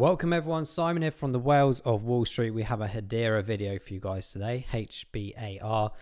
Welcome everyone, Simon here from the Whales of Wall Street. We have a Hedera video for you guys today, HBAR.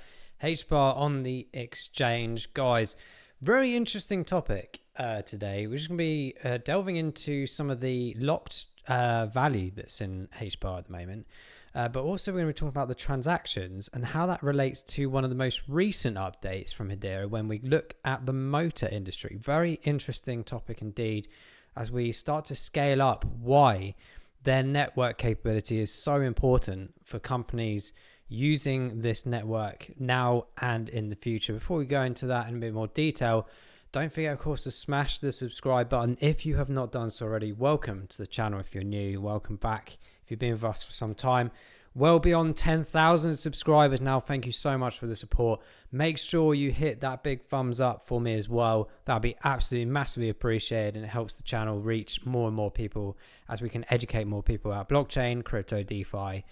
HBAR on the exchange. Guys, very interesting topic today. We're just going to be delving into some of the locked value that's in HBAR at the moment. But also we're going to be talking about the transactions and how that relates to one of the most recent updates from Hedera when we look at the motor industry. Very interesting topic indeed, as we start to scale up why their network capability is so important for companies using this network now and in the future. Before we go into that in a bit more detail, don't forget, of course, to smash the subscribe button if you have not done so already. Welcome to the channel if you're new. Welcome back if you've been with us for some time. Well beyond 10,000 subscribers now. Thank you so much for the support. Make sure you hit that big thumbs up for me as well. That'll be absolutely massively appreciated, and it helps the channel reach more and more people as we can educate more people about blockchain, crypto, DeFi,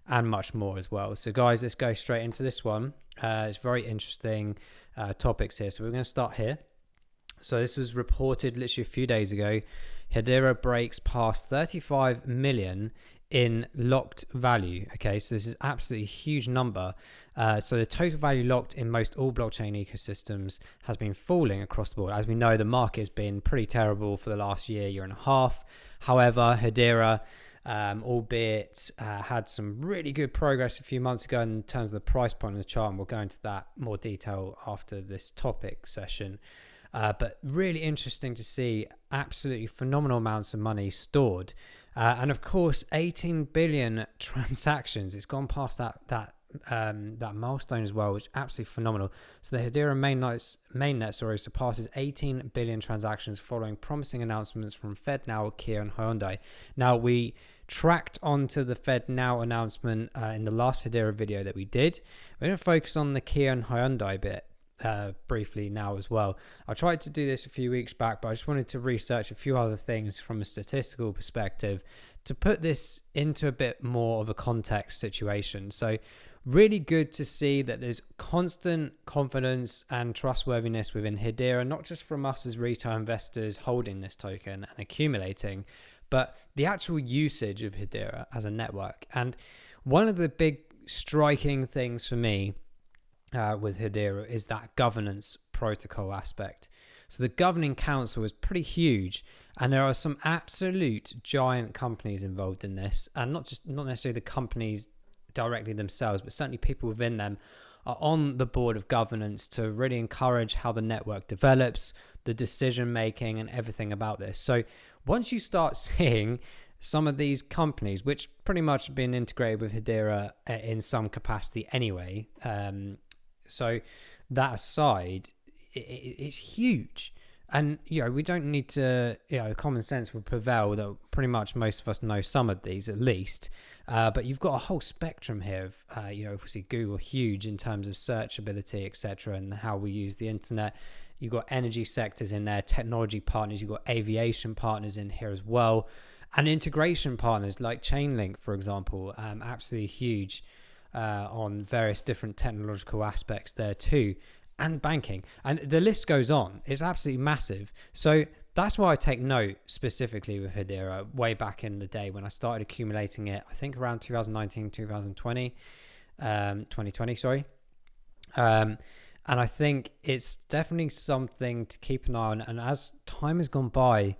and much more as well. So guys, let's go straight into this one. It's very interesting topics here. So we're going to start here. So this was reported literally a few days ago. Hedera breaks past 35 million in locked value. Okay, so this is absolutely a huge number. So the total value locked in most all blockchain ecosystems has been falling across the board. As we know, the market has been pretty terrible for the last year and a half. However, Hedera, albeit had some really good progress a few months ago in terms of the price point on the chart, and we'll go into that more detail after this topic session. But really interesting to see absolutely phenomenal amounts of money stored. And of course, 18 billion transactions. It's gone past that milestone as well, which is absolutely phenomenal. So the Hedera mainnet surpasses 18 billion transactions following promising announcements from FedNow, Kia, and Hyundai. Now, we tracked onto the FedNow announcement in the last Hedera video that we did. We're going to focus on the Kia and Hyundai bit briefly now as well. I tried to do this a few weeks back, but I just wanted to research a few other things from a statistical perspective to put this into a bit more of a context situation. So really good to see that there's constant confidence and trustworthiness within Hedera, not just from us as retail investors holding this token and accumulating, but the actual usage of Hedera as a network. And one of the big striking things for me with Hedera is that governance protocol aspect. So the governing council is pretty huge, and there are some absolute giant companies involved in this, and not necessarily the companies directly themselves, but certainly people within them are on the board of governance to really encourage how the network develops, the decision making, and everything about this. So once you start seeing some of these companies, which pretty much have been integrated with Hedera in some capacity anyway, so that aside, it's huge. And, we don't need to, common sense will prevail that pretty much most of us know some of these at least. But you've got a whole spectrum here of, obviously Google, huge in terms of searchability, etc., and how we use the internet. You've got energy sectors in there, technology partners, you've got aviation partners in here as well. And integration partners like Chainlink, for example, absolutely huge. On various different technological aspects there too, and banking, and the list goes on. It's absolutely massive. So that's why I take note specifically with Hedera way back in the day when I started accumulating it, I think around 2019, 2020, and I think it's definitely something to keep an eye on. And as time has gone by,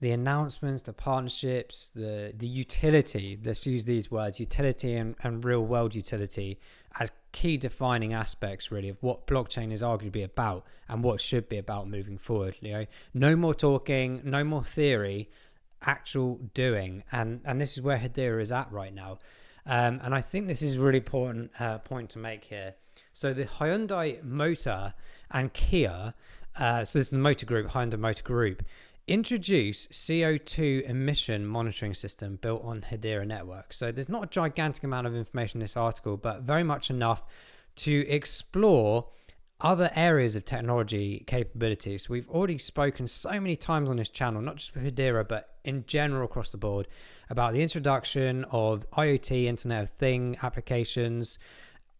the announcements, the partnerships, the utility, let's use these words, utility and real world utility as key defining aspects really of what blockchain is arguably about and what it should be about moving forward. No more talking, no more theory, actual doing. And this is where Hedera is at right now. And I think this is a really important point to make here. So the Hyundai Motor and Kia, so this is the Motor Group, Hyundai Motor Group, introduce CO2 emission monitoring system built on Hedera network. So there's not a gigantic amount of information in this article, but very much enough to explore other areas of technology capabilities. So we've already spoken so many times on this channel, not just with Hedera, but in general across the board, about the introduction of IoT, Internet of Things applications,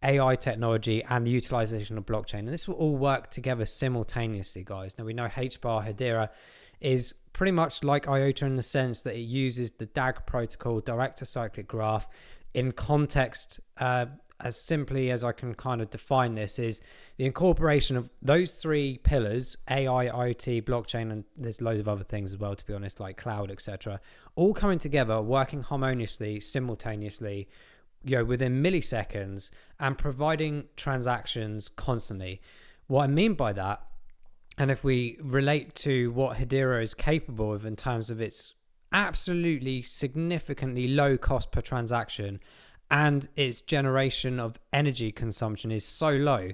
AI technology, and the utilization of blockchain. And this will all work together simultaneously, guys. Now we know HBAR Hedera is pretty much like IOTA in the sense that it uses the DAG protocol, direct acyclic graph, in context. As simply as I can kind of define this, is the incorporation of those three pillars: AI, IoT, blockchain, and there's loads of other things as well, to be honest, like cloud, etc., all coming together, working harmoniously, simultaneously, within milliseconds, and providing transactions constantly. What I mean by that, and if we relate to what Hedera is capable of in terms of its absolutely significantly low cost per transaction, and its generation of energy consumption is so low,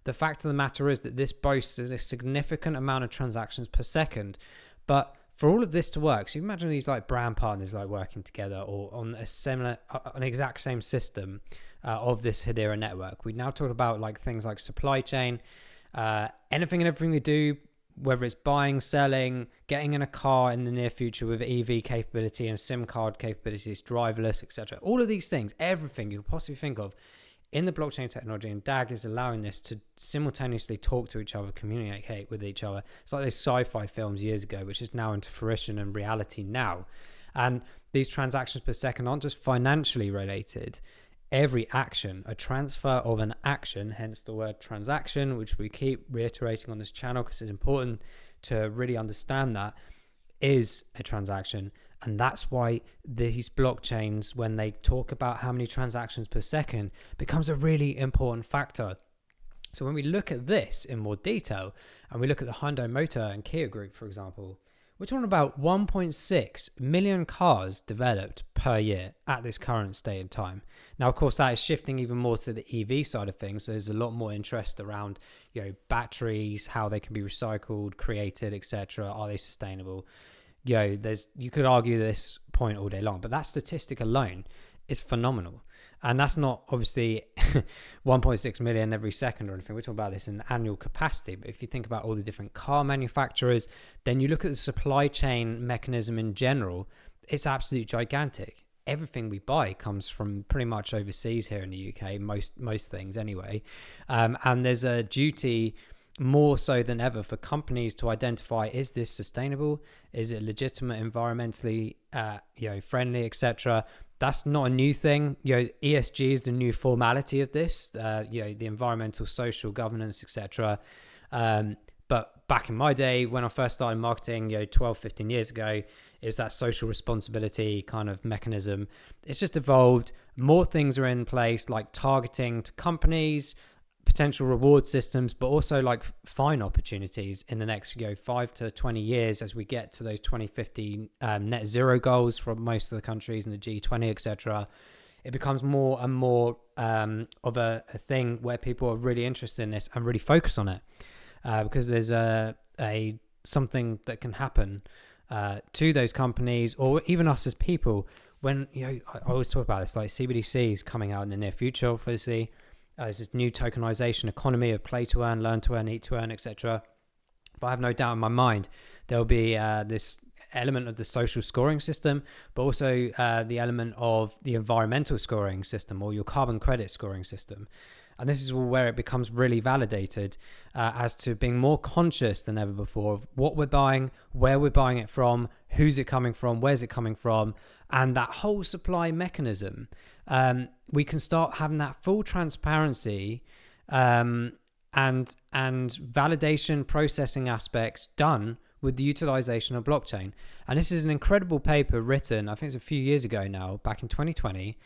the fact of the matter is that this boasts a significant amount of transactions per second. But for all of this to work, so you imagine these like brand partners like working together or on a similar, an exact same system of this Hedera network. We now talk about like things like supply chain, anything and everything we do, whether it's buying, selling, getting in a car in the near future with EV capability and SIM card capabilities, driverless, etc. All of these things, everything you could possibly think of in the blockchain technology, and DAG is allowing this to simultaneously talk to each other, communicate with each other. It's like those sci-fi films years ago, which is now into fruition and reality now. And these transactions per second aren't just financially related. Every action, a transfer of an action, hence the word transaction, which we keep reiterating on this channel because it's important to really understand that, is a transaction. And that's why these blockchains, when they talk about how many transactions per second, becomes a really important factor. So when we look at this in more detail, and we look at the Hyundai Motor and Kia Group, for example, we're talking about 1.6 million cars developed per year at this current state of time. Now, of course, that is shifting even more to the EV side of things. So there's a lot more interest around, batteries, how they can be recycled, created, etc. Are they sustainable? You could argue this point all day long, but that statistic alone is phenomenal. And that's not obviously 1.6 million every second or anything. We're talking about this in annual capacity. But if you think about all the different car manufacturers, then you look at the supply chain mechanism in general, it's absolutely gigantic. Everything we buy comes from pretty much overseas here in the UK, most things anyway. And there's a duty more so than ever for companies to identify, is this sustainable? Is it legitimate, environmentally friendly, etc.? That's not a new thing. ESG is the new formality of this, the environmental, social, governance, etc. But back in my day, when I first started marketing, 12, 15 years ago, it was that social responsibility kind of mechanism. It's just evolved. More things are in place, like targeting to companies, potential reward systems, but also like fine opportunities in the next 5 to 20 years as we get to those 2050 net zero goals from most of the countries in the G20, etc. It becomes more and more of a thing where people are really interested in this and really focus on it because there's a something that can happen to those companies or even us as people when I always talk about this, like CBDC is coming out in the near future, obviously. There's this new tokenization economy of play to earn, learn to earn, eat to earn, etc. But I have no doubt in my mind there'll be this element of the social scoring system, but also the element of the environmental scoring system or your carbon credit scoring system. And this is where it becomes really validated as to being more conscious than ever before of what we're buying, where we're buying it from, who's it coming from, where's it coming from, and that whole supply mechanism. We can start having that full transparency and validation processing aspects done with the utilization of blockchain. And this is an incredible paper written, I think it's a few years ago now, back in 2020.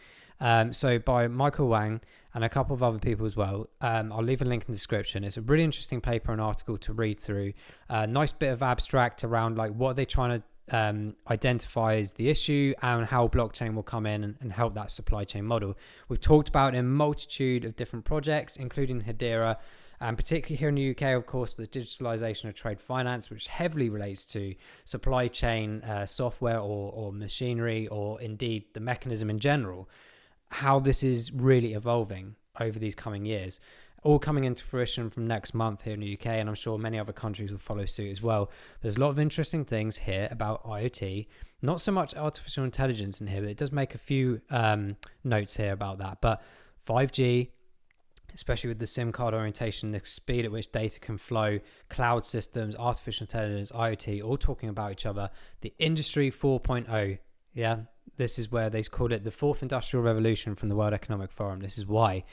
So by Michael Wang and a couple of other people as well. I'll leave a link in the description. It's a really interesting paper and article to read through. Nice bit of abstract around like what are they trying to identify as the issue and how blockchain will come in and help that supply chain model. We've talked about in a multitude of different projects, including Hedera, and particularly here in the UK, of course, the digitalization of trade finance, which heavily relates to supply chain software or machinery, or indeed the mechanism in general, how this is really evolving over these coming years. All coming into fruition from next month here in the UK, and I'm sure many other countries will follow suit as well. There's a lot of interesting things here about IoT, not so much artificial intelligence in here, but it does make a few notes here about that. But 5G, especially with the SIM card orientation, the speed at which data can flow, cloud systems, artificial intelligence, IoT, all talking about each other. The Industry 4.0, yeah, this is where they called it the fourth industrial revolution from the World Economic Forum. This is why.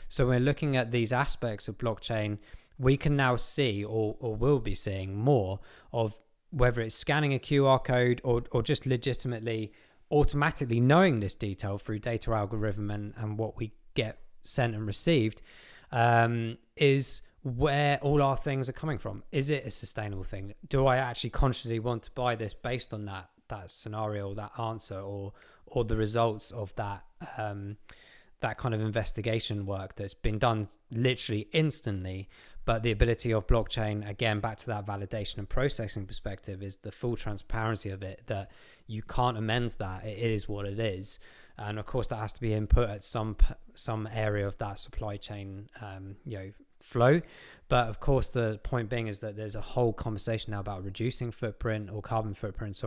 So we're looking at these aspects of blockchain. We can now see, or will be seeing, more of whether it's scanning a QR code or just legitimately automatically knowing this detail through data algorithm and what we get sent and received, is where all our things are coming from. Is it a sustainable thing? Do I actually consciously want to buy this based on that scenario, that answer, or the results of that that kind of investigation work that's been done literally instantly? But the ability of blockchain, again, back to that validation and processing perspective, is the full transparency of it, that you can't amend that. It is what it is. And of course, that has to be input at some area of that supply chain, flow. But of course, the point being is that there's a whole conversation now about reducing footprint, or carbon footprint,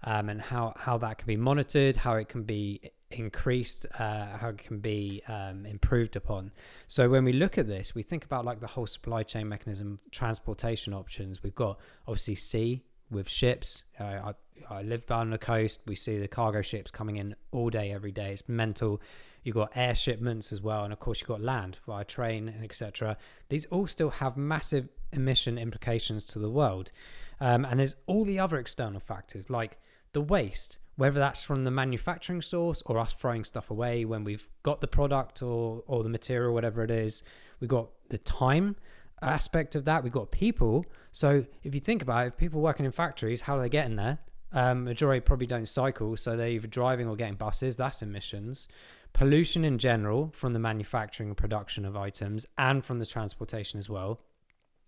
and how that can be monitored, how it can be increased, how it can be improved upon. So when we look at this, we think about like the whole supply chain mechanism, transportation options. We've got obviously sea with ships. I live down the coast. We see the cargo ships coming in all day, every day. It's mental. You've got air shipments as well. And of course, you've got land via train, and etc. These all still have massive emission implications to the world. And there's all the other external factors like the waste, whether that's from the manufacturing source or us throwing stuff away when we've got the product or the material, whatever it is. We've got the time aspect of that. We've got people. So if you think about it, if people working in factories, how are they getting there? Majority probably don't cycle, so they're either driving or getting buses. That's emissions. Pollution in general from the manufacturing and production of items, and from the transportation as well.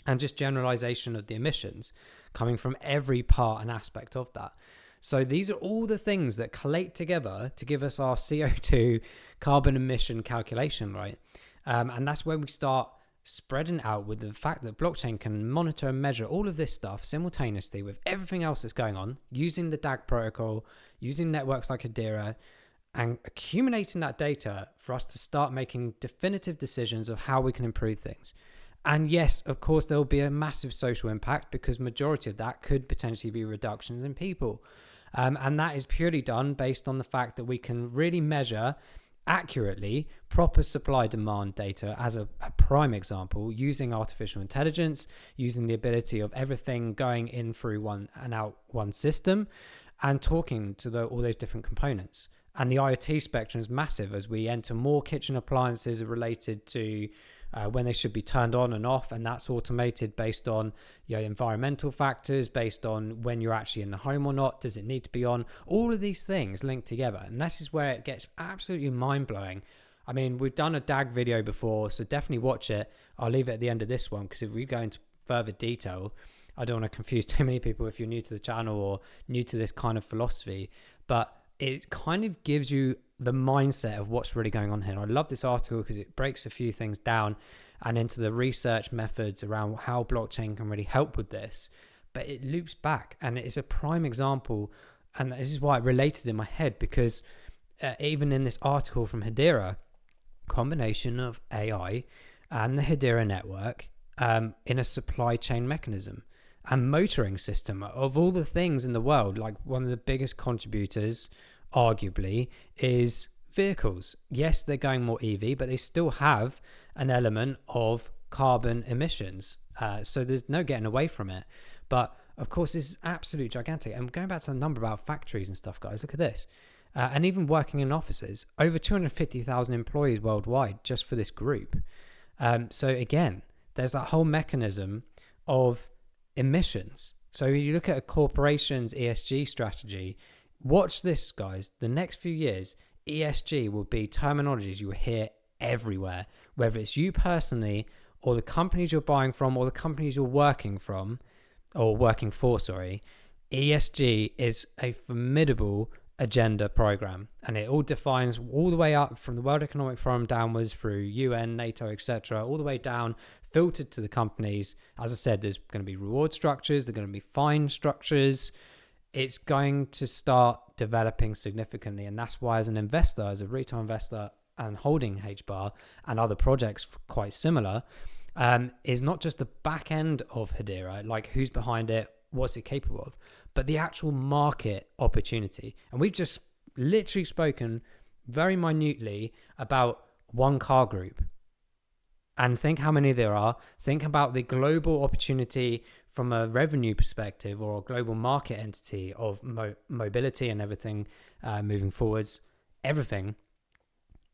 And just generalization of the emissions coming from every part and aspect of that. So these are all the things that collate together to give us our CO2 carbon emission calculation, right? And that's where we start spreading out with the fact that blockchain can monitor and measure all of this stuff simultaneously with everything else that's going on, using the DAG protocol, using networks like Hedera, and accumulating that data for us to start making definitive decisions of how we can improve things. And yes, of course, there will be a massive social impact, because majority of that could potentially be reductions in people. And that is purely done based on the fact that we can really measure accurately proper supply demand data as a prime example, using artificial intelligence, using the ability of everything going in through one and out one system, and talking to all those different components. And the IoT spectrum is massive as we enter more kitchen appliances related to when they should be turned on and off, and that's automated based on environmental factors, based on when you're actually in the home or not. Does it need to be on? All of these things linked together, and this is where it gets absolutely mind-blowing. I mean, we've done a DAG video before, so definitely watch it. I'll leave it at the end of this one, because if we go into further detail, I don't want to confuse too many people if you're new to the channel or new to this kind of philosophy, but it kind of gives you the mindset of what's really going on here. I love this article because it breaks a few things down and into the research methods around how blockchain can really help with this. But it loops back, and it is a prime example. And this is why it related in my head, because even in this article from Hedera, combination of AI and the Hedera network in a supply chain mechanism and motoring system, of all the things in the world, like one of the biggest contributors arguably is vehicles. Yes, they're going more EV, but they still have an element of carbon emissions. So there's no getting away from it. But of course, this is absolutely gigantic. And going back to the number about factories and stuff, guys, look at this. And even working in offices, over 250,000 employees worldwide just for this group. So again, there's that whole mechanism of emissions. So you look at a corporation's ESG strategy. Watch this, guys. The next few years, ESG will be terminologies you will hear everywhere, whether it's you personally or the companies you're buying from or the companies you're working from or working for, ESG is a formidable agenda program, and it all defines all the way up from the World Economic Forum downwards through UN, NATO, etc., all the way down, filtered to the companies. As I said, there's going to be reward structures, there's going to be fine structures. It's going to start developing significantly, and that's why as an investor, as a retail investor, and holding HBAR and other projects quite similar, is not just the back end of Hedera, like who's behind it, what's it capable of, but the actual market opportunity. And we've just literally spoken very minutely about one car group. And think how many there are. Think about the global opportunity from a revenue perspective, or a global market entity of mobility and everything moving forwards. Everything.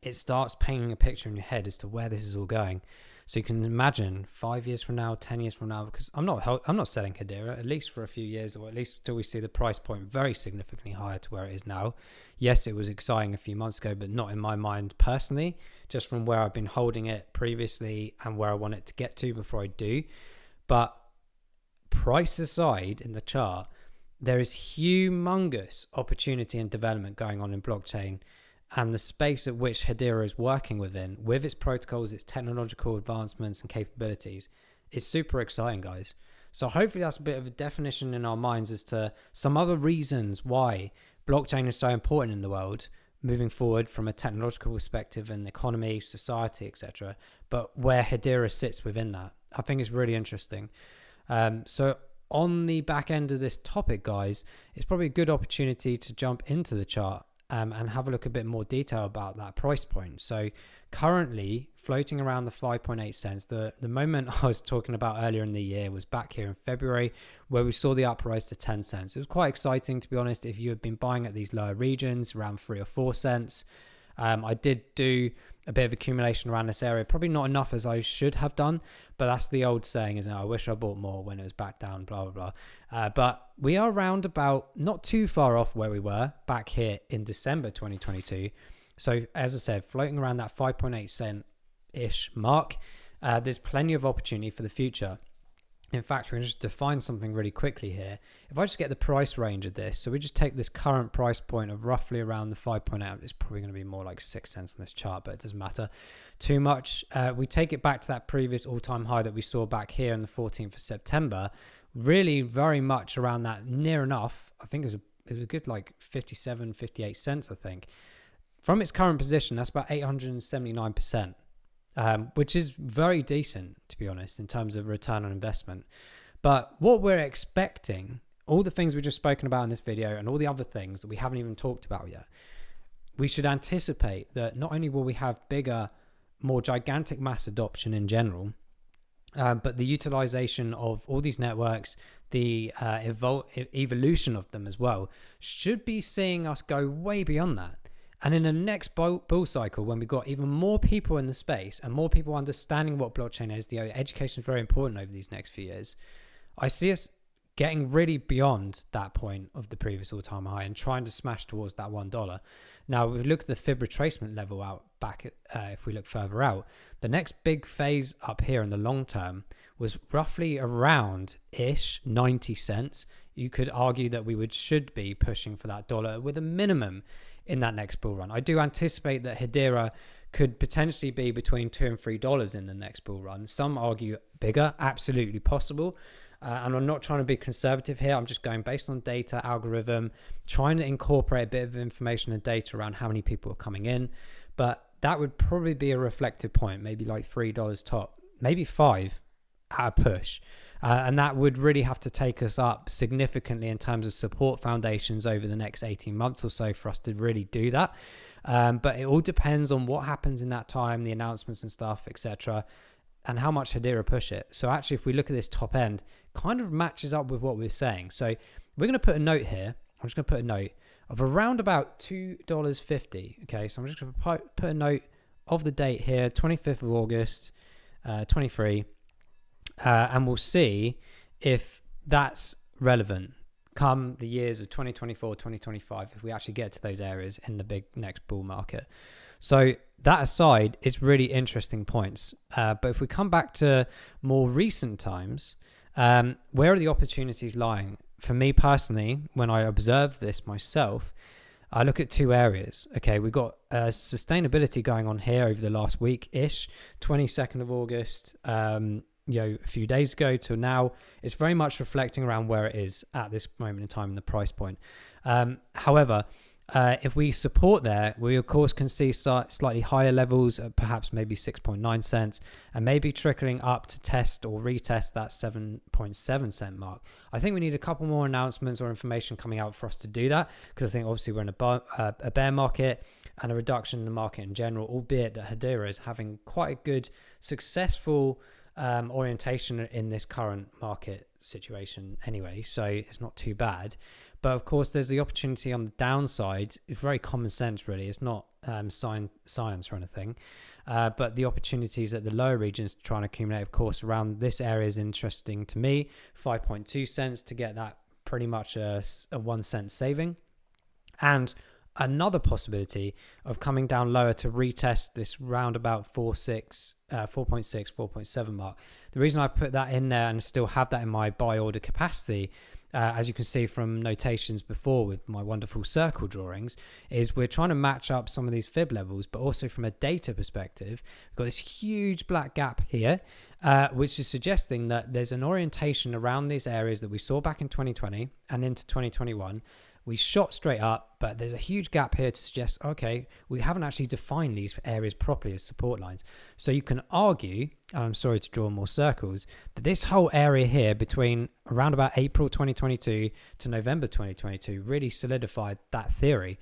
It starts painting a picture in your head as to where this is all going. So you can imagine 5 years from now, 10 years from now, because I'm not selling Hedera, at least for a few years, or at least until we see the price point very significantly higher to where it is now. Yes, it was exciting a few months ago, but not in my mind personally, just from where I've been holding it previously and where I want it to get to before I do. But price aside in the chart, there is humongous opportunity and development going on in blockchain, and the space at which Hedera is working within, with its protocols, its technological advancements and capabilities, is super exciting, guys. So hopefully that's a bit of a definition in our minds as to some other reasons why blockchain is so important in the world moving forward from a technological perspective and economy, society, etc. But where Hedera sits within that, I think is really interesting. So on the back end of this topic, guys, it's probably a good opportunity to jump into the chart and have a look a bit more detail about that price point. So currently floating around the 5.8 cents. The moment I was talking about earlier in the year was back here in February, where we saw the uprise to 10 cents. It was quite exciting, to be honest, if you had been buying at these lower regions around 3 or 4 cents. I did do a bit of accumulation around this area, probably not enough as I should have done, but that's the old saying, isn't it? I wish I bought more when it was back down, blah, blah, blah. But we are around about not too far off where we were back here in December 2022. So as I said, floating around that 5.8 cent-ish mark, there's plenty of opportunity for the future. In fact, we're going to just define something really quickly here. If I just get the price range of this, so we just take this current price point of roughly around the 5.8, it's probably going to be more like 6 cents on this chart, but it doesn't matter too much. We take it back to that previous all-time high that we saw back here on the 14th of September, really very much around that, near enough. I think it was a good like 57, 58 cents, I think. From its current position, that's about 879%. Which is very decent, to be honest, in terms of return on investment. But what we're expecting, all the things we've just spoken about in this video and all the other things that we haven't even talked about yet, we should anticipate that not only will we have bigger, more gigantic mass adoption in general, but the utilization of all these networks, the evolution of them as well, should be seeing us go way beyond that. And in the next bull cycle, when we've got even more people in the space and more people understanding what blockchain is, the education is very important over these next few years. I see us getting really beyond that point of the previous all-time high and trying to smash towards that $1. Now, we look at the fib retracement level out back, if we look further out, the next big phase up here in the long term was roughly around-ish 90 cents. You could argue that we should be pushing for that dollar with a minimum in that next bull run. I do anticipate that Hedera could potentially be between $2 and $3 in the next bull run. Some argue bigger, absolutely possible. And I'm not trying to be conservative here. I'm just going based on data, algorithm, trying to incorporate a bit of information and data around how many people are coming in. But that would probably be a reflective point, maybe like $3 top, maybe $5 at a push. And that would really have to take us up significantly in terms of support foundations over the next 18 months or so for us to really do that. But it all depends on what happens in that time, the announcements and stuff, etc., and how much Hedera push it. So actually, if we look at this top end, kind of matches up with what we're saying. So we're going to put a note here. I'm just going to put a note of around about $2.50. Okay, so I'm just going to put a note of the date here, 25th of August, 23. And we'll see if that's relevant come the years of 2024, 2025, if we actually get to those areas in the big next bull market. So that aside, it's really interesting points. But if we come back to more recent times, where are the opportunities lying? For me personally, when I observe this myself, I look at two areas. Okay, we've got sustainability going on here over the last week-ish, 22nd of August, a few days ago till now. It's very much reflecting around where it is at this moment in time in the price point. However, If we support there, we of course can see slightly higher levels, perhaps maybe 6.9 cents, and maybe trickling up to test or retest that 7.7 cent mark. I think we need a couple more announcements or information coming out for us to do that, because I think obviously we're in a bear market and a reduction in the market in general, albeit that Hedera is having quite a good, successful orientation in this current market situation anyway, so it's not too bad. But of course, there's the opportunity on the downside. It's very common sense, really. It's not science or anything. But the opportunities at the lower regions to try and accumulate, of course, around this area is interesting to me. 5.2 cents to get that pretty much a 1 cent saving. And another possibility of coming down lower to retest this roundabout 4.6, 4.7 mark. The reason I put that in there and still have that in my buy order capacity, as you can see from notations before with my wonderful circle drawings, is we're trying to match up some of these fib levels, but also from a data perspective, we've got this huge black gap here, which is suggesting that there's an orientation around these areas that we saw back in 2020 and into 2021. We shot straight up, but there's a huge gap here to suggest, okay, we haven't actually defined these areas properly as support lines. So you can argue, and I'm sorry to draw more circles, that this whole area here between around about April 2022 to November 2022 really solidified that theory.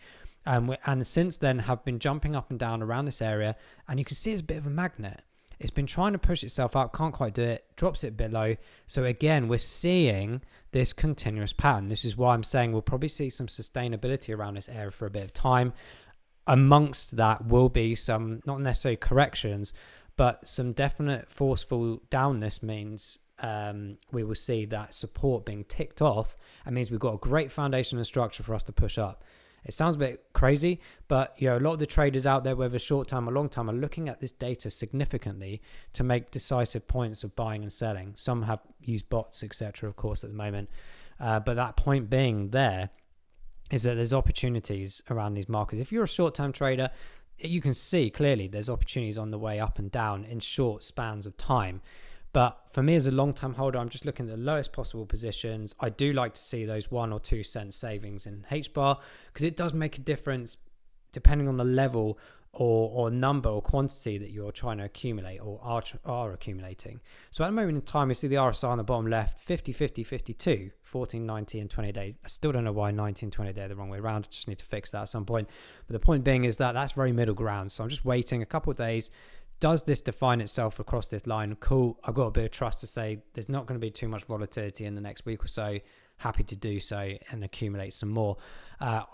And since then have been jumping up and down around this area, and you can see it's a bit of a magnet. It's been trying to push itself up, can't quite do it, drops it a bit low. So again, we're seeing this continuous pattern. This is why I'm saying we'll probably see some sustainability around this area for a bit of time. Amongst that will be some, not necessarily corrections, but some definite forceful downness means we will see that support being ticked off. It means we've got a great foundation and structure for us to push up. It sounds a bit crazy, but a lot of the traders out there, whether short term or long term, are looking at this data significantly to make decisive points of buying and selling. Some have used bots, etc., of course, at the moment. But that point being there is that there's opportunities around these markets. If you're a short term trader, you can see clearly there's opportunities on the way up and down in short spans of time. But for me as a long-term holder, I'm just looking at the lowest possible positions. I do like to see those 1 or 2 cent savings in HBAR, because it does make a difference depending on the level or number or quantity that you're trying to accumulate or are accumulating. So at the moment in time, you see the RSI on the bottom left, 50, 50, 52, 14, 90 and 20 days. I still don't know why 90 and 20 days are the wrong way around. I just need to fix that at some point. But the point being is that that's very middle ground. So I'm just waiting a couple of days. Does this define itself across this line? Cool. I've got a bit of trust to say there's not going to be too much volatility in the next week or so. Happy to do so and accumulate some more.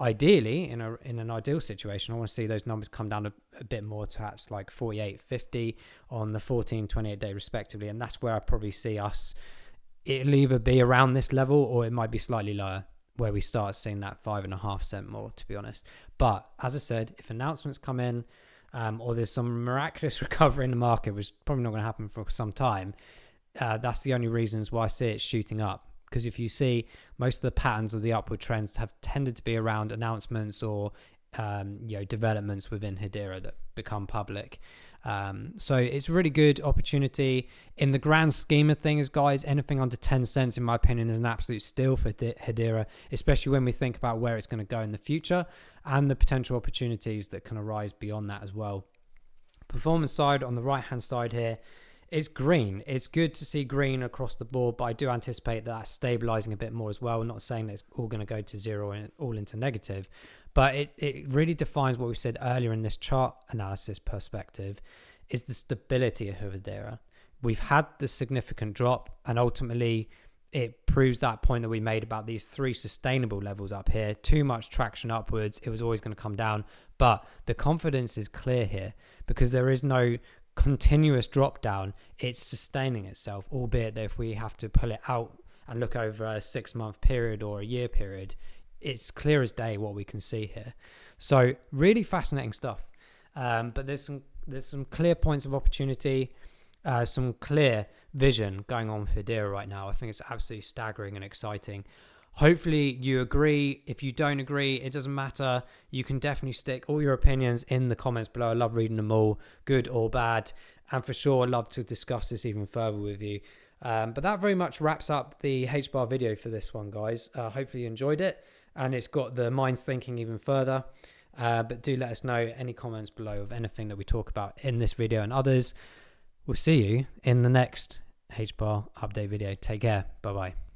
Ideally, in an ideal situation, I want to see those numbers come down a bit more, perhaps like 48, 50 on the 14, 28 day respectively. And that's where I probably see us. It'll either be around this level or it might be slightly lower, where we start seeing that 5.5 cent more, to be honest. But as I said, if announcements come in, or there's some miraculous recovery in the market, which is probably not going to happen for some time, that's the only reasons why I see it shooting up. Because if you see, most of the patterns of the upward trends have tended to be around announcements or developments within Hedera that become public. So it's a really good opportunity. In the grand scheme of things, guys, anything under 10 cents, in my opinion, is an absolute steal for Hedera, especially when we think about where it's going to go in the future and the potential opportunities that can arise beyond that as well. Performance side, on the right-hand side here, is green. It's good to see green across the board, but I do anticipate that that's stabilizing a bit more as well. I'm not saying that it's all going to go to zero and all into negative, but it really defines what we said earlier in this chart analysis perspective, is the stability of Hedera. We've had the significant drop, and ultimately it proves that point that we made about these 3 sustainable levels up here. Too much traction upwards, it was always going to come down, but the confidence is clear here because there is no continuous drop down. It's sustaining itself, albeit that if we have to pull it out and look over a 6-month period or a year period, it's clear as day what we can see here. So really fascinating stuff. But there's some clear points of opportunity, some clear vision going on with Hedera right now. I think it's absolutely staggering and exciting. Hopefully you agree. If you don't agree, it doesn't matter. You can definitely stick all your opinions in the comments below. I love reading them all, good or bad. And for sure, I'd love to discuss this even further with you. But that very much wraps up the HBAR video for this one, guys. Hopefully you enjoyed it. and it's got the minds thinking even further. But do let us know any comments below of anything that we talk about in this video and others. We'll see you in the next HBAR update video. Take care. Bye bye.